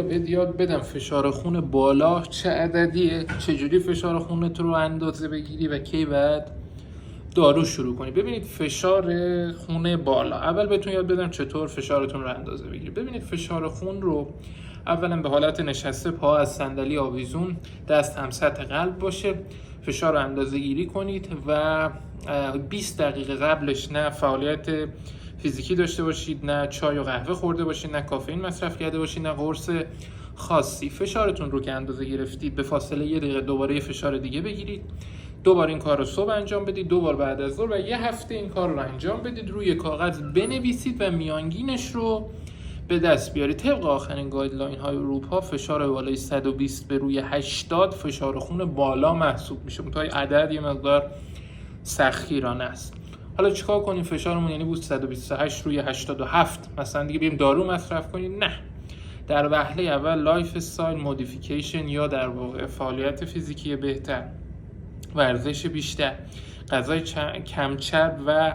بهت یاد بدم فشار خون بالا چه عددیه، چجوری فشار خونت رو اندازه بگیری و کی بعد دارو شروع کنی. ببینید فشار خون بالا، اول بهتون یاد بدم چطور فشارتون رو اندازه بگیری. ببینید فشار خون رو اولا به حالت نشسته، پا از صندلی آویزون، دست هم سطح قلب باشه، فشار رو اندازه گیری کنید و 20 دقیقه قبلش نه فعالیت فیزیکی داشته باشید، نه چای و قهوه خورده باشید، نه کافئین مصرف کرده باشید، نه قرص خاصی. فشارتون رو که اندازه گرفتید به فاصله 1 دقیقه دوباره فشار دیگه بگیرید. دوبار این کار رو صبح انجام بدید، دوبار بعد از ظهر و یه هفته این کار رو انجام بدید. روی کاغذ بنویسید و میانگینش رو به دست بیارید. طبق آخرین گایدلاین های اروپا فشار بالای 120 به روی 80 فشار خون بالا محسوب میشه. متای عدد یه مقدار سختگیرانه است. حالا چیکار کنیم؟ فشارمون یعنی بود 128 روی 87 مثلا دیگه بریم دارو مصرف کنیم؟ نه. در وهله اول لایف استایل مودیفیکیشن یا در واقع فعالیت فیزیکی بهتر، ورزش بیشتر، غذای کم چرب و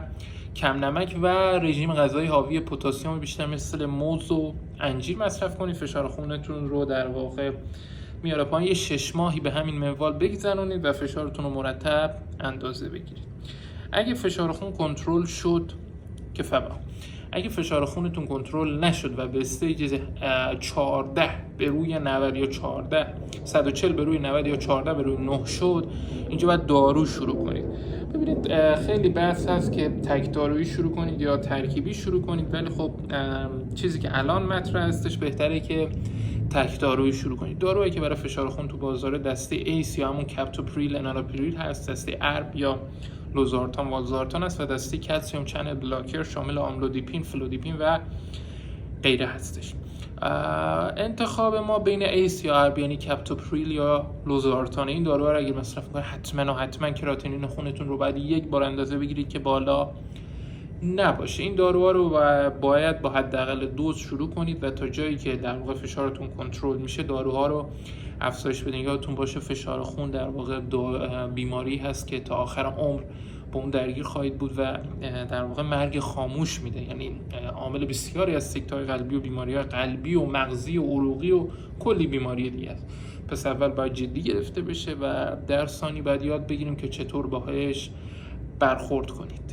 کم نمک و رژیم غذایی حاوی پتاسیم بیشتر مثل موز و انجیر مصرف کنید. فشار خونتون رو در واقع میاره پایین. 6 ماهی به همین منوال بگذرونید و فشارتون رو مرتب اندازه بگیرید. اگه فشار خون کنترل شد که فبا، اگه فشار خونتون کنترل نشد و به استیج 14 به روی 90 یا 14 140 به روی 90 یا 14 به روی 9 شد، اینجا باید دارو شروع کنید. ببینید خیلی بحث هست که تک دارویی شروع کنید یا ترکیبی شروع کنید، ولی خب چیزی که الان مطرح هستش بهتره که تک دارویی شروع کنید. دارویی که برای فشار خون تو بازار دسته ایس یا همون کپتوپریل انالاپریل هست، دسته ارب یا لوزارتان والزارتان است و دسته کلسیم چنل بلاکر شامل آملودیپین، فلودیپین و غیره هستش. انتخاب ما بین ایس یا ارب یعنی کپتوپریل یا لوزارتان. این داروها رو اگه مصرف کنید حتما کراتینین خونتون رو بعد یک بار اندازه بگیرید که بالا نباشه. این داروها رو باید با حداقل دوز شروع کنید و تا جایی که در واقع فشارتون کنترل میشه داروها رو افزایش بدین. یادتون باشه فشار خون در واقع بیماری هست که تا آخر عمر با اون درگیر خواهید بود و در واقع مرگ خاموش میده، یعنی عامل بسیاری از سکته‌های قلبی و بیماری‌های قلبی و مغزی و عروقی و کلی بیماری دیگه است. پس اول باید جدی گرفته بشه و در ثانی بعد یاد بگیریم که چطور باهاش برخورد کنید.